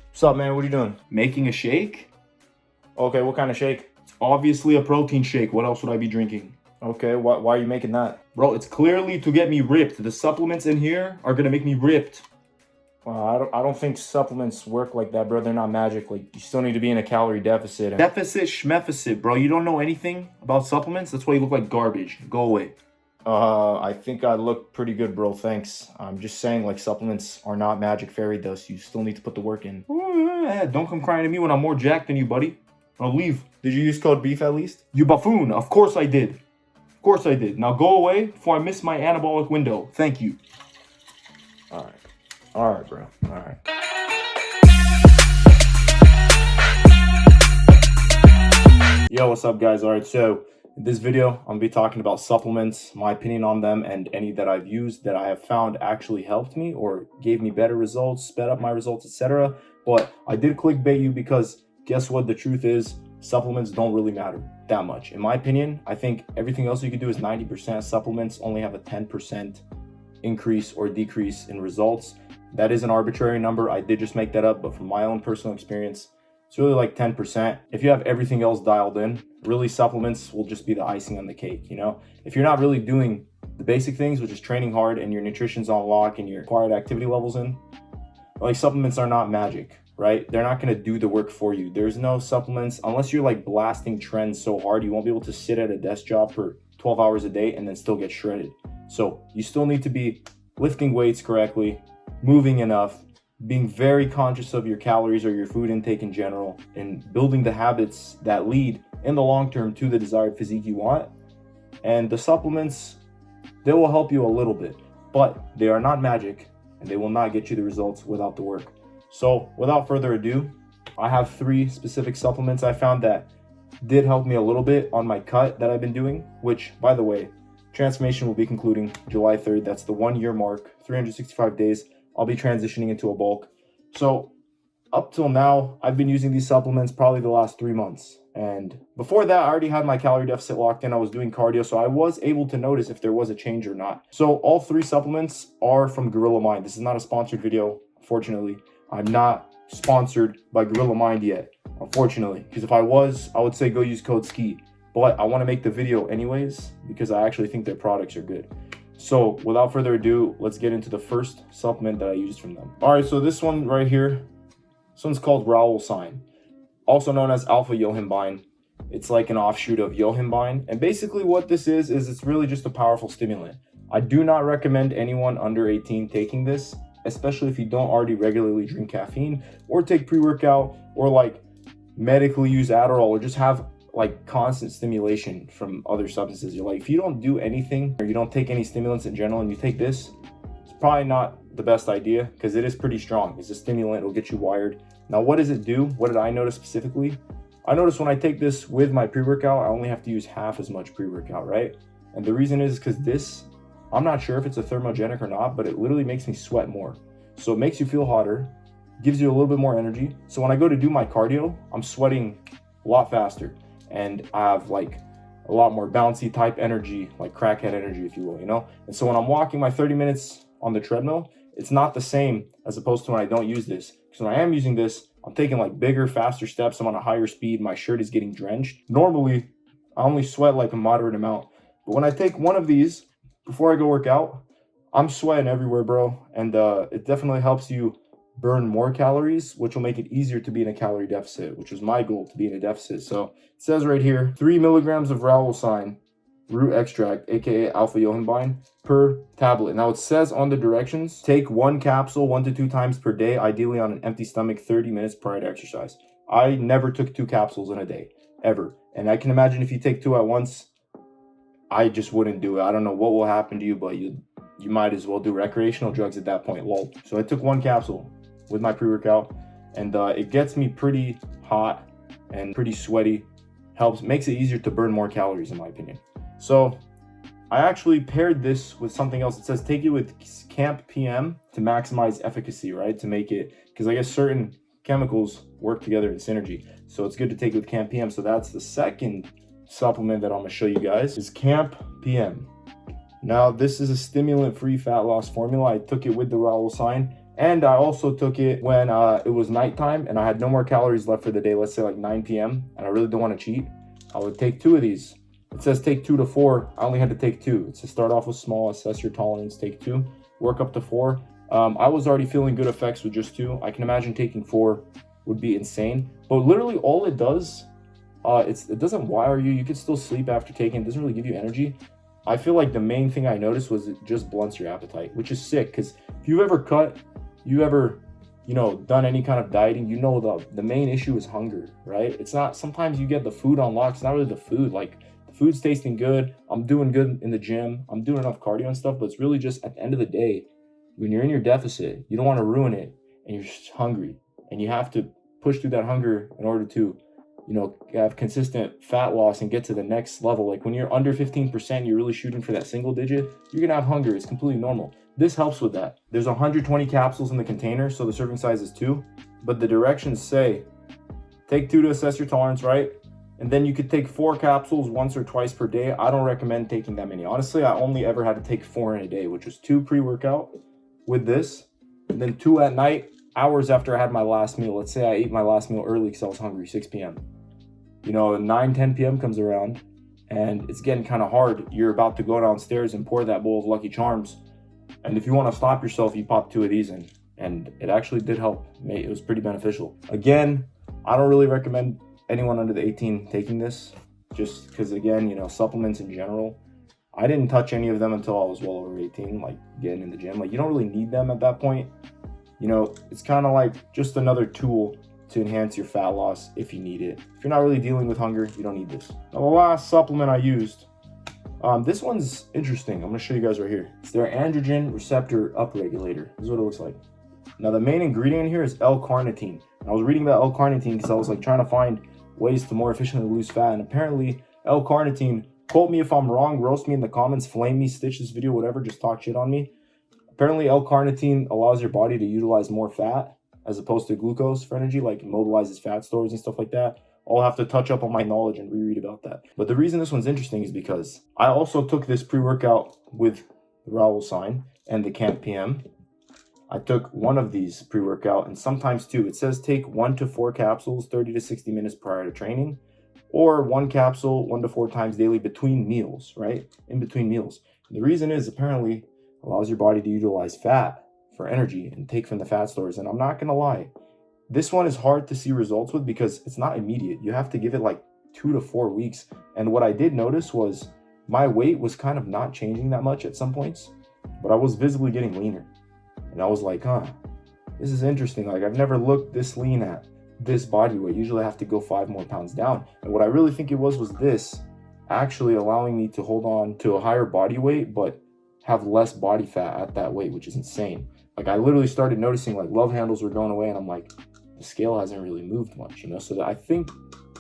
What's up, man? What are you doing? Making a shake? Okay, what kind of shake? It's obviously a protein shake. What else would I be drinking? Okay, why are you making that? Bro, it's clearly to get me ripped. The supplements in here are gonna make me ripped. Well, I don't think supplements work like that, bro. They're not magic. Like, you still need to be in a calorie deficit. Deficit schmeficit, bro. You don't know anything about supplements? That's why you look like garbage. Go away. I think I look pretty good, bro. Thanks. I'm just saying, like, supplements are not magic fairy dust. You still need to put the work in. Don't come crying to me when I'm more jacked than you, buddy. I'll leave. Did you use code BEEF at least? You buffoon. Of course I did. Of course I did. Now go away before I miss my anabolic window. Thank you. All right, bro. All right. Yo, what's up, guys? All right, so in this video, I'm gonna be talking about supplements, my opinion on them, and any that I've used that I have found actually helped me or gave me better results, sped up my results, etc. But I did clickbait you because guess what? The truth is, supplements don't really matter that much. In my opinion, I think everything else you can do is 90%. Supplements only have a 10% increase or decrease in results. That is an arbitrary number. I did just make that up, but from my own personal experience, it's really like 10%. If you have everything else dialed in, really supplements will just be the icing on the cake, you know? If you're not really doing the basic things, which is training hard and your nutrition's on lock and your required activity levels in, like, supplements are not magic, right? They're not gonna do the work for you. There's no supplements, unless you're like blasting trends so hard, you won't be able to sit at a desk job for 12 hours a day and then still get shredded. So you still need to be lifting weights correctly, moving enough, being very conscious of your calories or your food intake in general, and building the habits that lead in the long term to the desired physique you want. And the supplements, they will help you a little bit, but they are not magic and they will not get you the results without the work. So without further ado, I have 3 specific supplements I found that did help me a little bit on my cut that I've been doing, which, by the way, transformation will be concluding July 3rd. That's the 1-year mark, 365 days. I'll be transitioning into a bulk. So up till now, I've been using these supplements probably the last 3 months. And before that, I already had my calorie deficit locked in. I was doing cardio, so I was able to notice if there was a change or not. So all 3 supplements are from Gorilla Mind. This is not a sponsored video, unfortunately. I'm not sponsored by Gorilla Mind yet, unfortunately. Because if I was, I would say go use code SKIT. But I want to make the video anyways because I actually think their products are good. So without further ado, let's get into the first supplement that I used from them. All right, so this one right here, this one's called Raoul Sign, also known as alpha yohimbine. It's like an offshoot of yohimbine. And basically what this is it's really just a powerful stimulant. I do not recommend anyone under 18 taking this, especially if you don't already regularly drink caffeine or take pre-workout or like medically use Adderall or just have like constant stimulation from other substances. You're like, if you don't do anything or you don't take any stimulants in general and you take this, it's probably not the best idea because it is pretty strong. It's a stimulant, it'll get you wired. Now, what does it do? What did I notice specifically? I noticed when I take this with my pre-workout, I only have to use half as much pre-workout, right? And the reason is because this, I'm not sure if it's a thermogenic or not, but it literally makes me sweat more. So it makes you feel hotter, gives you a little bit more energy. So when I go to do my cardio, I'm sweating a lot faster. And I have like a lot more bouncy type energy, like crackhead energy, if you will, you know? And so when I'm walking my 30 minutes on the treadmill, it's not the same as opposed to when I don't use this. Because when I am using this, I'm taking like bigger, faster steps. I'm on a higher speed. My shirt is getting drenched. Normally, I only sweat like a moderate amount. But when I take one of these before I go work out, I'm sweating everywhere, bro. And it definitely helps you burn more calories, which will make it easier to be in a calorie deficit, which was my goal, to be in a deficit. So it says right here, 3 milligrams of Raoul Sign root extract, aka alpha yohimbine, per tablet. Now it says on the directions, take 1 capsule 1 to 2 times per day, ideally on an empty stomach, 30 minutes prior to exercise. I never took 2 capsules in a day, ever. And I can imagine if you take 2 at once, I just wouldn't do it. I don't know what will happen to you, but you might as well do recreational drugs at that point, lol. So I took 1 capsule with my pre-workout, and it gets me pretty hot and pretty sweaty. Makes it easier to burn more calories, in my opinion. So I actually paired this with something else. It says take it with Camp PM to maximize efficacy, right? To make it, because I guess certain chemicals work together in synergy. So it's good to take it with Camp PM. So that's the second supplement that I'm gonna show you guys, is Camp PM. Now this is a stimulant-free fat loss formula. I took it with the Raoul Sign, And I also took it when it was nighttime and I had no more calories left for the day, let's say like 9 p.m. and I really don't want to cheat. I would take 2 of these. It says take 2 to 4. I only had to take 2. It says start off with small, assess your tolerance, take 2, work up to 4. I was already feeling good effects with just 2. I can imagine taking 4 would be insane. But literally all it does, it doesn't wire you. You can still sleep after taking it. It doesn't really give you energy. I feel like the main thing I noticed was it just blunts your appetite, which is sick. Because if you ever done any kind of dieting, you know the main issue is hunger, right? It's not, sometimes you get the food on lock. It's not really the food. Like, the food's tasting good. I'm doing good in the gym. I'm doing enough cardio and stuff. But it's really just at the end of the day, when you're in your deficit, you don't want to ruin it and you're just hungry. And you have to push through that hunger in order to, have consistent fat loss and get to the next level. Like when you're under 15%, you're really shooting for that single digit, you're gonna have hunger. It's completely normal. This helps with that. There's 120 capsules in the container, so the serving size is 2, but the directions say take 2 to assess your tolerance, right? And then you could take 4 capsules once or twice per day. I don't recommend taking that many. Honestly, I only ever had to take 4 in a day, which was 2 pre-workout with this, and then 2 at night, hours after I had my last meal. Let's say I ate my last meal early because I was hungry, 6 p.m. 9, 10 p.m. comes around and it's getting kind of hard. You're about to go downstairs and pour that bowl of Lucky Charms. And if you want to stop yourself, you pop 2 of these in. And it actually did help. It was pretty beneficial. Again, I don't really recommend anyone under the 18 taking this, just because, again, supplements in general, I didn't touch any of them until I was well over 18, like getting in the gym. Like, you don't really need them at that point. It's kind of like just another tool to enhance your fat loss if you need it. If you're not really dealing with hunger, you don't need this. Now, the last supplement I used, this one's interesting. I'm gonna show you guys right here. It's their androgen receptor upregulator. This is what it looks like. Now, the main ingredient here is L-carnitine. And I was reading about L-carnitine because I was like trying to find ways to more efficiently lose fat. And apparently L-carnitine, quote me if I'm wrong, roast me in the comments, flame me, stitch this video, whatever, just talk shit on me. Apparently L-carnitine allows your body to utilize more fat as opposed to glucose for energy, like mobilizes fat stores and stuff like that. I'll have to touch up on my knowledge and reread about that. But the reason this one's interesting is because I also took this pre-workout with the Raoul sign and the Camp PM. I took one of these pre-workout and sometimes 2. It says take 1 to 4 capsules 30 to 60 minutes prior to training, or 1 capsule 1 to 4 times daily between meals, right? In between meals. And the reason is apparently allows your body to utilize fat for energy and take from the fat stores. And I'm not gonna lie, this one is hard to see results with because it's not immediate. You have to give it like 2 to 4 weeks. And what I did notice was my weight was kind of not changing that much at some points, but I was visibly getting leaner. And I was like, this is interesting. Like, I've never looked this lean at this body weight. Usually I have to go 5 more pounds down. And what I really think it was this actually allowing me to hold on to a higher body weight, but have less body fat at that weight, which is insane. Like, I literally started noticing like love handles were going away and I'm like, the scale hasn't really moved much, So that I think,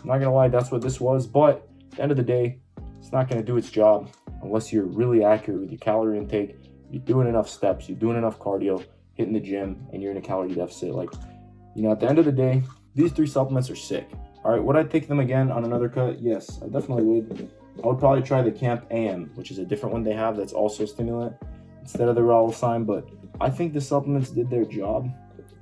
I'm not gonna lie, that's what this was. But at the end of the day, it's not gonna do its job unless you're really accurate with your calorie intake. You're doing enough steps, you're doing enough cardio, hitting the gym, and you're in a calorie deficit. Like, at the end of the day, these 3 supplements are sick. All right, would I take them again on another cut? Yes, I definitely would. I would probably try the Camp AM, which is a different one they have that's also stimulant instead of the Raoul sign, but I think the supplements did their job.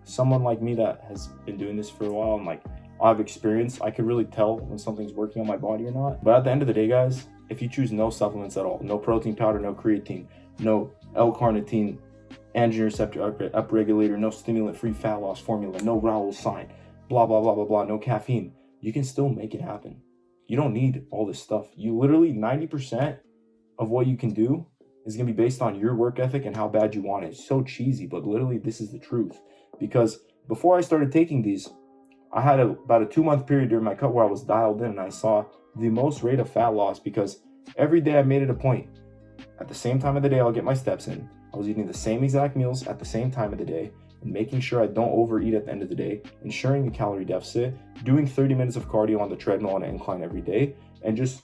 Someone like me that has been doing this for a while and like I have experience, I could really tell when something's working on my body or not. But at the end of the day, guys, if you choose no supplements at all, no protein powder, no creatine, no L-carnitine, androgen receptor upregulator, no stimulant-free fat loss formula, no Raoul sign, blah, blah, blah, blah, blah, no caffeine, you can still make it happen. You don't need all this stuff. You literally, 90% of what you can do is going to be based on your work ethic and how bad you want it. It's so cheesy, but literally this is the truth. Because before I started taking these, I had about a 2-month period during my cut where I was dialed in and I saw the most rate of fat loss because every day I made it a point. At the same time of the day, I'll get my steps in. I was eating the same exact meals at the same time of the day and making sure I don't overeat at the end of the day, ensuring a calorie deficit, doing 30 minutes of cardio on the treadmill on an incline every day, and just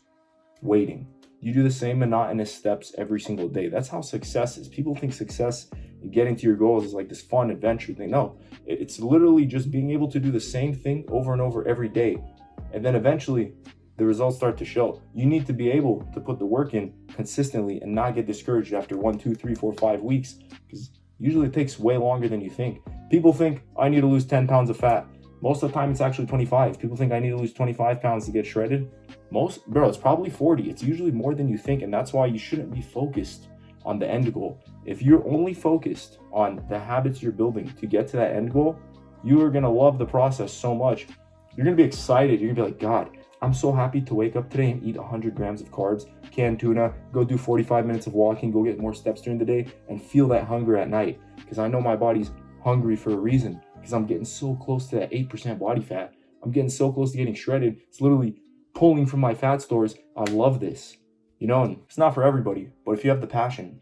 waiting. You do the same monotonous steps every single day. That's how success is. People think success in getting to your goals is like this fun adventure thing. No, it's literally just being able to do the same thing over and over every day. And then eventually the results start to show. You need to be able to put the work in consistently and not get discouraged after 1, 2, 3, 4, 5 weeks because Usually it takes way longer than you think. People think I need to lose 10 pounds of fat. Most of the time it's actually 25. People think I need to lose 25 pounds to get shredded. It's probably 40. It's usually more than you think, and that's why you shouldn't be focused on the end goal. If you're only focused on the habits you're building to get to that end goal, you are gonna love the process so much. You're gonna be excited. You're gonna be like, God, I'm so happy to wake up today and eat 100 grams of carbs, canned tuna, go do 45 minutes of walking, go get more steps during the day, and feel that hunger at night. Because I know my body's hungry for a reason, because I'm getting so close to that 8% body fat. I'm getting so close to getting shredded. It's literally pulling from my fat stores. I love this. You know, and it's not for everybody, but if you have the passion,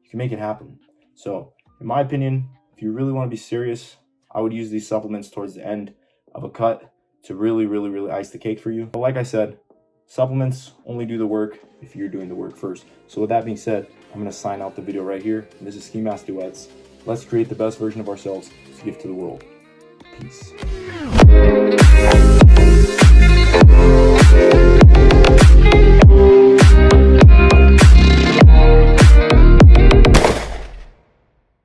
you can make it happen. So in my opinion, if you really want to be serious, I would use these supplements towards the end of a cut to really, really, really ice the cake for you. But like I said, supplements only do the work if you're doing the work first. So with that being said, I'm going to sign out the video right here. This is SkiMaskDuets. Let's create the best version of ourselves to give to the world.